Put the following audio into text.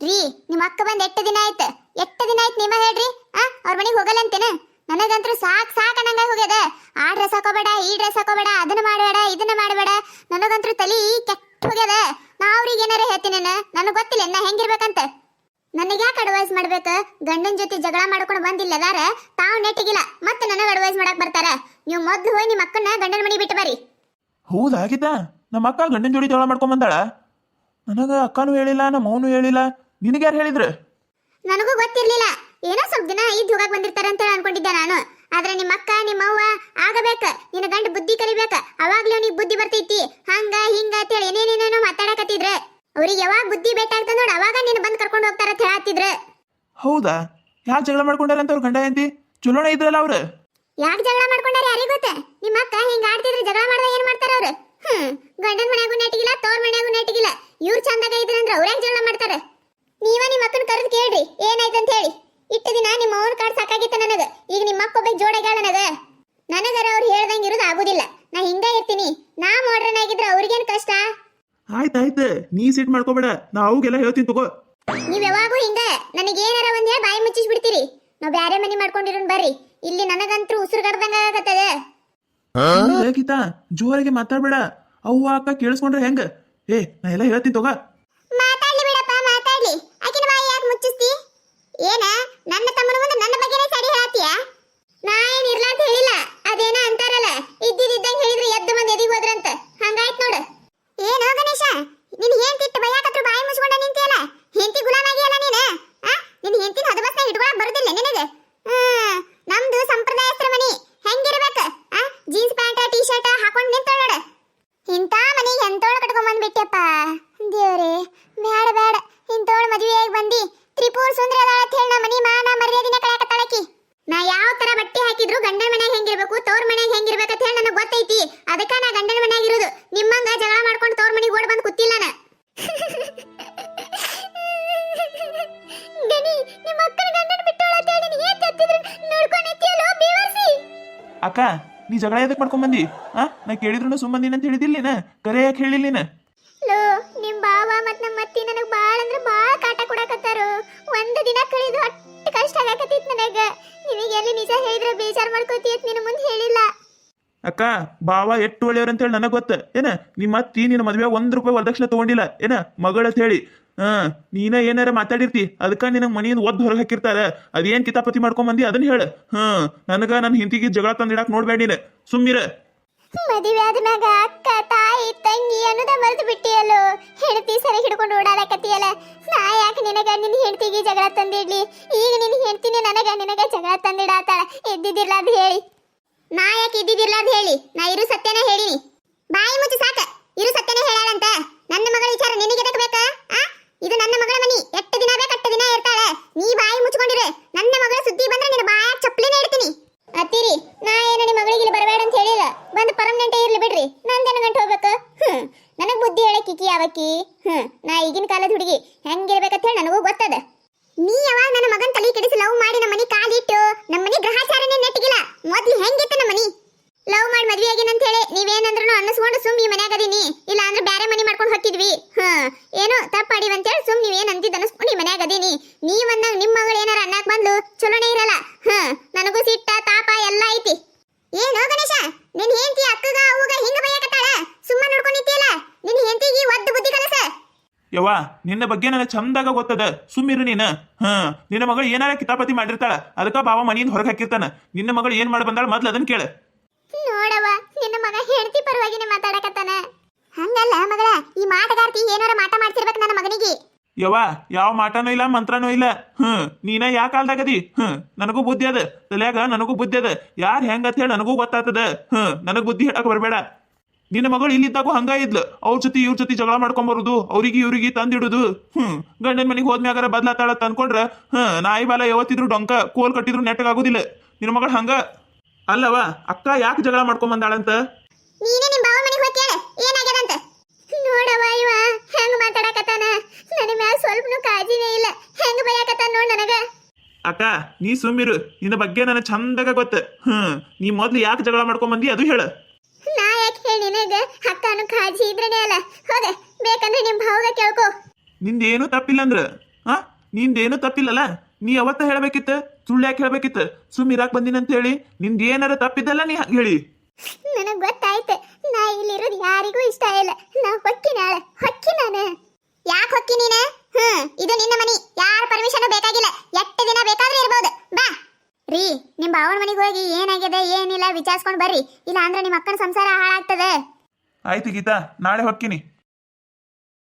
ರೀ ನಿಮ್ಮ ಅಕ್ಕ ಬಂದ್ ಎಟ್ಟ ದಿನ ಆಯ್ತು ನಿಮ್ಮ ಹೇಳ್ರಿ ಅವ್ರ ಮನೆಗೆ ಹೋಗಲ್ಲ ಅಂತೇನ ನನಗಂತೂ ಸಾಕ್ ಅನ್ನಂಗ ಹೋಗ್ಯದ ಆ ಡ್ರೆಸ್ ಹಾಕೋಬೇಡ ಈ ಡ್ರೆಸ್ ಹಾಕೋಬೇಡ ಅದನ್ನ ಮಾಡಬೇಡ ಇದನ್ನ ಮಾಡಬೇಡ ನನಗಂತೂ ತಲಿ ಕೆಟ್ಟ ಹೋಗ್ಯದ ನಾ ಅವ್ರಿಗೆ ಏನಾರ ಹೇಳ್ತೀನಿ ನನಗೆ ಗೊತ್ತಿಲ್ಲ ನಾ ಹೆಂಗಿರ್ಬೇಕಂತ ನನಗೆ ಯಾಕೆ ಅಡ್ವೈಸ್ ಮಾಡ್ಬೇಕ ಗಂಡನ ಜೊತೆ ಜಗಳ ಮಾಡ್ಕೊಂಡು ಬಂದಿಲ್ಲದಾರ ತಾವು ನೆಟ್ಟಿಗಿಲ್ಲ ಮತ್ತೆ ನನಗೆ ಅಡ್ವೈಸ್ ಮಾಡಕ್ ಬರ್ತಾರ ನೀವು ಮೊದ್ಲು ಹೋಗಿ ನಿಮ್ಮ ಅಕ್ಕನ ಗಂಡನ ಮನೆ ಬಿಟ್ಟು ಬರ್ರಿ ಹೌದಾಗಿದ್ದ ನಮ್ಮ ಅಕ್ಕ ಗಂಡನ ಜೋಡಿ ಜಗಳ ಮಾಡ್ಕೊಂಡ್ ಬಂದಾಳ ನನಗ ಅಕ್ಕನೂ ಹೇಳಿಲ್ಲ ನಮ್ಮ ಅವನು ಹೇಳಿಲ್ಲ ನಿನಗೆ ಯಾರು ಹೇಳಿದ್ರು ನನಗೂ ಗೊತ್ತಿರ್ಲಿಲ್ಲ ಏನೋ ಸ್ವಲ್ಪ ದಿನ ಇದ್ದು ಹೋಗಕ್ ಬಂದಿರ್ತಾರ ಅಂತ ಅನ್ಕೊಂಡಿದ್ದೆ ನಾನು ಆದ್ರೆ ನಿಮ್ಮ ಅಕ್ಕ ನಿಮ್ಮ ಅವ್ವ ಆಗಬೇಕ ನಿನ್ನ ಗಂಡ ಬುದ್ಧಿ ಕಲಿಬೇಕ ಅವಾಗ್ಲೂ ಅವನಿಗೆ ಬುದ್ಧಿ ಬರ್ತೈತಿ ಹಂಗ ಹಿಂಗ ಅಂತೇಳಿ ಏನೇನೇನೇನೋ ಮಾತಾಡಕತ್ತಿದ್ರ ಅವ್ರಿಗೆ ಯಾವಾಗ ಬುದ್ಧಿ ಬೇಕಾಗ್ತದ ನೋಡ ಅವಾಗ ನೀನು ಬಂದು ಕರ್ಕೊಂಡು ಹೋಗ್ತಾರ ಅಂತ ಹೇಳತ್ತಿದ್ರ ಹೌದಾ ಯಾಕೆ ಜಗಳ ಮಾಡ್ಕೊಂಡಾರ ಅಂತ ಅವ್ರ ಗಂಡ ಹೆಂಡತಿ ಚಲೋಣ ಇದ್ರಲ್ಲ ಅವ್ರು ಯಾಕೆ ಜಗಳ ಮಾಡ್ಕೊಂಡಾರ ಯಾರಿಗೆ ಗೊತ್ತ ನಿಮ್ಮ ಅಕ್ಕ ಹಿಂಗ ಆಡ್ತಿದ್ರೆ ಜಗಳ ಮಾಡ್ದ ಏನ್ ಮಾಡ್ತಾರ ಅವ್ರು ಗಂಡನ ಮನ್ಯಾಗೂ ನೆಟ್ಟಿಗಿಲ್ಲ ತೋರ್ ಮನ್ಯಾಗೂ ನೆಟ್ಟಿಗಿಲ್ಲ ಇವ್ರು ಚಂದಾಗ ಇದ್ರಂದ್ರ ಅವ್ರ್ಯಾಗ ಜಗಳ ಮಾಡ್ತಾರ ನೀವ ನಿಮ್ಮ ಅಕ್ಕನ ಕರೆದು ಕೇಳ್ರಿ ಏನಾಯ್ತು ಅಂತ ಹೇಳಿ ಇಟ್ಟು ದಿನ ನಿಮ್ಮ ಅವನ ಕಾಡ್ ಸಾಕಾಗಿತ್ತ ನನಗ ಈಗ ನಿಮ್ಮ ಅಕ್ಕ ಒಬ್ಬ ಜೋಡಾಗ್ಯಾಳ ನನಗರ ಅವ್ರು ಹೇಳ್ದಂಗೆ ಇರೋದು ಆಗುದಿಲ್ಲ ನಾ ಹಿಂಗ ಇರ್ತೀನಿ ನಾ ಮಾಡ್ರನ್ ಆಗಿದ್ರ ಅವ್ರಿಗೇನ್ ಕಷ್ಟ ಆಯ್ತಾಯ್ತು ನೀ ಸಿಟ್ ಮಾಡ್ಕೋಬೇಡ ನಾ ಅವಾಗೆಲ್ಲ ಹೇಳ್ತೀನಿ ತಗೋ ನೀವ್ ಯಾವಾಗೂ ಹಿಂಗ ನನಗೇನಾರ ಒಂದ್ ಹೇಳಿ ಬಾಯಿ ಮುಚ್ಚಿಸ್ ಬಿಡ್ತೀರಿ ನಾವ್ ಬ್ಯಾರೆ ಮನಿ ಮಾಡ್ಕೊಂಡಿರೋನ್ ಬರ್ರಿ ಇಲ್ಲಿ ನನಗಂತೂ ಉಸಿರುಗಡ್ದಂಗ ಆಗತ್ತದ ಗೀತಾ ಜೋರಾಗಿ ಮಾತಾಡ್ಬೇಡ ಅವ್ವ ಅಕ್ಕ ಕೇಳಿಸ್ಕೊಂಡ್ರೆ ಹೆಂಗ ನಾ ಎಲ್ಲ ಹೇಳ್ತೀನಿ ತಗೋ ಮಾತಾಡ್ಲಿ ಬಿಡಪ್ಪ ಮಾತಾಡ್ಲಿ ಆಕಿನ ಬಾಯಿ ಯಾಕೆ ಮುಚ್ಚಿಸ್ತಿ ಏನ ನನ್ನ ತಮ್ಮನ ಮುಂದೆ ನನ್ನ ಬಗ್ಗೆನೇ ಸರಿ ಹೇಳ್ತೀಯ ನಾ ಏನ್ ಇರ್ಲಾ ಅಂತ ಹೇಳಿಲ್ಲ ಅದೇನ ಅಂತಾರಲ್ಲ ಇದ್ದಿದ್ದಂಗೆ ಹೇಳಿದ್ರೆ ಎದ್ದು ಮಂದಿ ಎದಿಗೆ ಹೋದ್ರಂತ ಹಂಗಾಯ್ತು ನೋಡು ಏನೋ ಗಣೇಶ ನಿನ್ ಹೆಂಡತಿ ಬಯ್ಯಾಕತ್ರ ಬಾಯಿ ಮುಚ್ಕೊಂಡ ನಿಂತಿಯಲ್ಲ ಹೆಂಡತಿ ಗುಲಾಮಾಗಿಯಲ್ಲ ನೀನು ನಿನ್ ಹೆಂಡತಿನ ಹದಬಸ್ನ ಹಿಡ್ಕೊಳಕ್ ಬರುದಿಲ್ಲ ನಿನಗೆ ನಮ್ದು ಸಂಪ್ರದಾಯಸ್ತ್ರ ಮನಿ ಹೆಂಗಿರ್ಬೇಕ ಜೀನ್ಸ್ ಪ್ಯಾಂಟ್ ಟೀ ಶರ್ಟ್ ಹಾಕೊಂಡ್ ನಿಂತಾಳ ನೋಡ ಇಂಥ ಮನೆಗೆ ಎಂತೋಳ ಕಟ್ಕೊಂಡ್ ಬಂದ್ಬಿಟ್ಟಪ್ಪ ದೇವ್ರೆ ಬೇಡ ಬೇಡ ಇಂತೋಳ ಮದುವೆಯಾಗಿ ಬಂದಿ ತ್ರಿಪುರ ಸುಂದರಿ ಅದಾಳ ಅಂತ ಹೇಳಿ ನಾ ಮನಿ ಮಾನ ಮರ್ಯಾದಿನ ಕಳಕತ್ತಾಳಕಿ ನಾ ಯಾವ ತರ ಬಟ್ಟೆ ಹಾಕಿದ್ರು ಗಂಡನ ಮನ್ಯಾಗ ಹೆಂಗಿರ್ಬೇಕು ತೋರ್ ಮನ್ಯಾಗ ಹೆಂಗಿರ್ಬೇಕು ಅಂತ ಹೇಳಿ ನನಗೆ ಗೊತ್ತೈತಿ ಅದಕ್ಕ ನಾ ಗಂಡನ ಮನ್ಯಾಗ ಇರೋದು ನಿಮ್ಮಂಗ ಜಗಳ ಮಾಡ್ಕೊಂಡು ತೋರ್ ಮನಿಗೆ ಓಡ್ ಬಂದು ಕೂತಿಲ್ಲ ನಾ ಗಣಿ ನಿಮ್ಮ ಅಕ್ಕನ ಗಂಡನ ಬಿಟ್ಟೋಳ ಅಂತ ಹೇಳಿ ನೀ ಏನ್ ತತ್ತಿದ್ರು ನೋಡ್ಕೊಂಡು ಎತ್ತಿಯಲ್ಲೋ ಬೇವರ್ಸಿ ಅಕ್ಕ ನೀ ಜಗಳ ಎದಕ್ ಮಾಡ್ಕೊಂಡ್ ಬಂದಿ ನಾ ಕೇಳಿದ್ರು ಸುಮ್ಮಂದಿನ ಅಂತ ಹೇಳಿದಿಲ್ಲ ನೀನ ಕರೆ ಯಾಕೆ ಹೇಳಿಲ್ಲ ನೀನ ಲೋ ನಿಮ್ ಬಾವ ಮತ್ ನಮ್ಮ ಅತ್ತಿ ನನಗ್ ಬಾಳ ಅಂದ್ರೆ ಬಾಳ ಕಾಟ ಕೊಡಕತ್ತಾರು ಒಂದ್ ದಿನ ಕಳೆದು ಅಷ್ಟು ಕಷ್ಟ ಆಗಕತ್ತಿತ್ ನನಗ ನಿಮಗೆ ಎಲ್ಲಿ ನಿಜ ಹೇಳಿದ್ರೆ ಬೇಜಾರ್ ಮಾಡ್ಕೋತಿ ಅಂತ ನಿನ್ನ ಮುಂದೆ ಹೇಳಿಲ್ಲ ಅಕ್ಕ ಬಾವ ಎಷ್ಟು ಒಳ್ಳೆಯವ್ರ ಅಂತ ಹೇಳಿ ನನಗೆ ಗೊತ್ತ ಏನ ನಿಮ್ಮ ಅತ್ತಿ ನಿನ್ನ ಮದ್ವೆ ₹1 ವರದಕ್ಷಿಣೆ ತಗೊಂಡಿಲ್ಲ ಏನ ಮಗಳ ಅಂತ ಹೇಳಿ ನೀನ ಏನಾರ ಮಾತಾಡಿರ್ತಿ ಅದಕ್ಕ ನಿನಗೆ ಮನೆಯಿಂದ ಒದ್ದು ಹೊರಗೆ ಹಾಕಿರ್ತಾರ ಅದೇನ್ ಕಿತಾಪತಿ ಮಾಡ್ಕೊಂಡ್ ಬಂದಿ ಅದನ್ನ ಹೇಳ ನನಗ ನನ್ನ ಹಿಂತಿಗೆ ಜಗಳ ತಂದಿಡಾಕ್ ನೋಡ್ಬೇಡ ನೀನು ಸುಮ್ಮಿರ ಮದುವೆ ಆದ್ಮ್ಯಾಗ ಅಕ್ಕ ತಾಯಿ ತಂಗಿ ಅನ್ನೋದ ಮರೆತು ಬಿಟ್ಟಿಯಲ್ಲೋ ಹೆಂಡತಿ ಸರಿ ಹಿಡ್ಕೊಂಡು ಓಡಾಡಕತ್ತಿಯಲ್ಲ ನಾ ಯಾಕೆ ನಿನಗ ನಿನ್ನ ಹೆಂಡತಿಗೆ ಜಗಳ ತಂದಿಡ್ಲಿ ಈಗ ನಿನ್ನ ಹೆಂಡತಿನೇ ನಿನಗ ಜಗಳ ತಂದಿಡಾತಾಳ ಎದ್ದಿದ್ದಿರ್ಲ ಅದು ಹೇಳಿ ನಾ ಯಾಕೆ ಇದ್ದಿದ್ದಿರ್ಲ ಅದು ಹೇಳಿ ನಾ ಇರು ಸತ್ಯನ ಹೇಳಿನಿ ಬಾಯಿ ಮುಚ್ಚಿ ಸಾಕ ಇರು ಸತ್ಯನೇ ಹೇಳಾಳಂತ ನನ್ನ ಮಗಳ ವಿಚಾರ ನಿನಗೆ ಎದಕ್ ಬೇಕಾ ಇದು ನನ್ನ ಮಗಳ ಮನಿ ಎಷ್ಟು ದಿನ ಬೇಕು ಅಷ್ಟು ದಿನ ಇರ್ತಾಳೆ ನೀ ಬಾಯಿ ಮುಚ್ಕೊಂಡಿರು ನನ್ನ ಮಗಳ ಸುದ್ದಿ ಬಂದ್ರೆ ನಿನ್ನ ಬಾಯಾಗ ಚಪ್ಪಲಿನೇ ಇಡ್ತೀನಿ ಅತ್ತಿರಿ ನಾ ಏನು ನಿಮ್ಮ ಮಗಳಿಗೆ ಬರಬೇಡ ಅಂತ ಹೇಳಿಲ್ಲ ಬಂದು ಪರ್ಮನೆಂಟ್ ಇರ್ಲಿ ಬಿಡ್ರಿ ನಂದೇನು ಗಂಟು ಹೋಗ್ಬೇಕು ನನಗ್ ಬುದ್ಧಿ ಹೇಳಕ್ಕಿಕಿ ಯಾವಕ್ಕಿ ನಾ ಈಗಿನ ಕಾಲದ ಹುಡುಗಿ ಹೆಂಗಿರ್ಬೇಕಂತ ಹೇಳಿ ನನಗೂ ಗೊತ್ತದ ನೀ ಯಾವಾಗ ನನ್ನ ಮಗನ್ ತಲೆ ಕೆಡಿಸಿ ಲವ್ ಮಾಡಿ ನಮ್ಮ ಮನಿ ಕಾಲಿಟ್ಟು ನಮ್ಮ ಮನಿ ಗ್ರಹಚಾರನೇ ನೆಟ್ಟಿಗಿಲ್ಲ ಮೊದ್ಲು ಹೆಂಗಿತ್ತು ನಮ್ಮ ಮನಿ ಲವ್ ಮಾಡಿ ಮದ್ವೆ ಆಗಿನ ಅಂತ ಹೇಳಿ ನೀವೇನಂದ್ರೂ ಅನ್ನಿಸ್ಕೊಂಡು ಸುಮ್ ಈ ಮನ್ಯಾಗ ಅದೀನಿ ಇಲ್ಲ ಅಂದ್ರೆ ಬೇರೆ ಮನಿ ಮಾಡ್ಕೊಂಡು ಹೋಗ್ತಿದ್ವಿ ಏನೋ ತಪ್ಪಾಡಿವಿ ಅಂತೇಳಿ ಸುಮ್ ನೀವೇನ್ ಅಂತಿದ್ದು ಅನ್ನಿಸ್ಕೊಂಡು ಈ ಮನ್ಯಾಗ ಅದೀನಿ ನೀವಂದಾಗ ನಿಮ್ಮ ಮಗಳು ಏನಾರ ಅನ್ನಕ್ ಬಂದು ಚಲೋನೇ ಇರಲ್ಲ ನನಗೂ ಸಿಟ್ಟ ತಾಪ ಎಲ್ಲ ಐತಿ ಏನೋ ಗಣೇಶ ನಿನ್ ಹೆಂಡತಿ ಅಕ್ಕಗ ಅವ್ಗ ಹಿಂಗ ಬೈಯಕತ್ತಾಳ ಸುಮ್ಮ ನೋಡ್ಕೊಂಡು ನಿಂತಿಯಲ್ಲ ನಿನ್ ಹೆಂಡತಿಗೆ ಒದ್ದು ಬುದ್ಧಿ ಕಲಸ ಯವ್ವ ನಿನ್ನ ಬಗ್ಗೆ ನನಗೆ ಚಂದಾಗ ಗೊತ್ತದ ಸುಮ್ಮಿರು ನೀನು ನಿನ್ನ ಮಗಳು ಏನಾರ ಕಿತಾಪತಿ ಮಾಡಿರ್ತಾಳ ಅದಕ್ಕ ಬಾವ ಮನೆಯಿಂದ ಹೊರಗೆ ಹಾಕಿರ್ತಾನ ನಿನ್ನ ಮಗಳು ಏನ್ ಮಾಡಿ ಬಂದಾಳ ಮೊದ್ಲು ಅದನ್ನ ಕೇಳ ನೋಡವ್ವ ನಿನ್ನ ಮಗ ಹೆಂಡತಿ ಪರವಾಗಿನೇ ಮಾತಾಡಕತ್ತಾನ ಹಂಗಲ್ಲ ಮಗಳ ಈ ಮಾಟಗಾರ್ತಿ ಏನಾರ ಮಾಟ ಮಾಡ್ತಿರ್ಬೇಕು ನನ್ನ ಮಗನಿಗೆ ಯವ್ವ ಯಾವ ಮಾಟನೂ ಇಲ್ಲ ಮಂತ್ರನೂ ಇಲ್ಲ ನೀನ ಯಾ ಕಾಲ್ದಾಗದಿ ನನಗೂ ಬುದ್ಧಿ ಅದ ತಲ್ಯಾಗ ನನಗೂ ಬುದ್ಧಿ ಅದ ಯಾರು ಹೆಂಗತ್ ಹೇಳಿ ನನಗೂ ಗೊತ್ತಾಗ್ತದ ನನಗ್ ಬುದ್ಧಿ ಹೇಳಕ್ ಬರಬೇಡ ನಿನ್ನ ಮಗಳು ಇಲ್ಲಿದ್ದಾಗೂ ಹಂಗ ಇದ್ಲು ಅವ್ರ ಜೊತೆ ಇವ್ರ ಜೊತೆ ಜಗಳ ಮಾಡ್ಕೊಂಬರುದು ಅವ್ರಿಗೆ ಇವ್ರಿಗೆ ತಂದಿಡುದು ಗಂಡನ ಮನೆಗೆ ಹೋದ್ಮ್ಯಾಗಾರ ಬದ್ಲಾತಾಳ ತಂದ್ಕೊಂಡ್ರ ನಾಯಿ ಬಾಲ ಯಾವತ್ತಿದ್ರು ಡೊಂಕ ಕೋಲ್ ಕಟ್ಟಿದ್ರು ನೆಟ್ಟಗಾಗುದಿಲ್ಲ ನಿನ್ನ ಮಗಳು ಹಂಗ ಅಲ್ಲವ ಅಕ್ಕ ಯಾಕೆ ಜಗಳ ಮಾಡ್ಕೊಂಡ್ ಬಂದಾಳಂತ ನೀನೇ ನಿಮ್ಮ ಬಾವ ಮನೆಗೆ ಹೋಗಿ ಕೇಳು ಏನಾಗ್ಯದಂತ ನೋಡವ್ವ ಇವ ಹೆಂಗ್ ಮಾತಾಡಕತ್ತಾನ ನನ್ನ ಮ್ಯಾಲ ಸ್ವಲ್ಪನೂ ಕಾಳಜಿನೇ ಇಲ್ಲ ಹೆಂಗ್ ಬೈಯಕತ್ತಾನ ನೋಡ್ ನನಗ ಅಕ್ಕ ನೀ ಸುಮ್ಮಿರು ನಿನ್ನ ಬಗ್ಗೆ ನನಗೆ ಚಂದಾಗ ಗೊತ್ತ ನೀ ಮೊದ್ಲು ಯಾಕೆ ಜಗಳ ಮಾಡ್ಕೊಂಡ್ ಬಂದಿ ಅದು ಹೇಳ ನಾ ಯಾಕೆ ಹೇಳಿ ನಿನಗ ಅಕ್ಕನು ಕಾಳಜಿ ಇದ್ರೇನೆ ಅಲ್ಲ ಹೋಗ ಬೇಕಂದ್ರೆ ನಿಮ್ ಭಾವಗ ಕೇಳ್ಕೊ ನಿಂದೇನು ತಪ್ಪಿಲ್ಲ ಅಂದ್ರ ಹಾ ನಿಂದೇನು ತಪ್ಪಿಲ್ಲಲ್ಲ. ನೀ ಯಾವತ್ತ ಹೇಳ್ಬೇಕಿತ್ತು, ಸುಳ್ಳು ಯಾಕೆ ಹೇಳ್ಬೇಕಿತ್ತು? ಸುಮ್ ಇರಾಕ್ ಬಂದಿನ ಅಂತ ಹೇಳಿ ನಿಂದ ಏನಾರ ತಪ್ಪಿದ್ದಲ್ಲ ನೀ ಹಂಗೆ ಹೇಳಿ. ನನಗ್ ಗೊತ್ತಾಯ್ತು, ನಾ ಇಲ್ಲಿರೋದು ಯಾರಿಗೂ ಇಷ್ಟ ಇಲ್ಲ. ನಾ ಹೊಕ್ಕಿ ನಾಳೆ ಹೊಕ್ಕಿ ನಾನು. ಯಾಕೆ ಹೊಕ್ಕಿ ನೀನು? ಇದು ನಿನ್ನ ಮನಿ, ಯಾರ ಪರ್ಮಿಷನ್ ಬೇಕಾಗಿಲ್ಲ. ಎಷ್ಟು ದಿನ ಬೇಕಾದ್ರೂ ಇರ್ಬೋದು. ಬಾ ರೀ, ನಿಮ್ ಭಾವನ ಮನೆಗೆ ಹೋಗಿ ಏನಾಗಿದೆ ಏನಿಲ್ಲ ವಿಚಾರಿಸ್ಕೊಂಡು ಬರ್ರಿ. ಇಲ್ಲ ಅಂದ್ರೆ ನಿಮ್ಮ ಅಕ್ಕನ ಸಂಸಾರ ಹಾಳಾಗ್ತದೆ. ಆಯ್ತು ಗೀತಾ, ನಾಳೆ ಹೊಕ್ಕಿನಿ.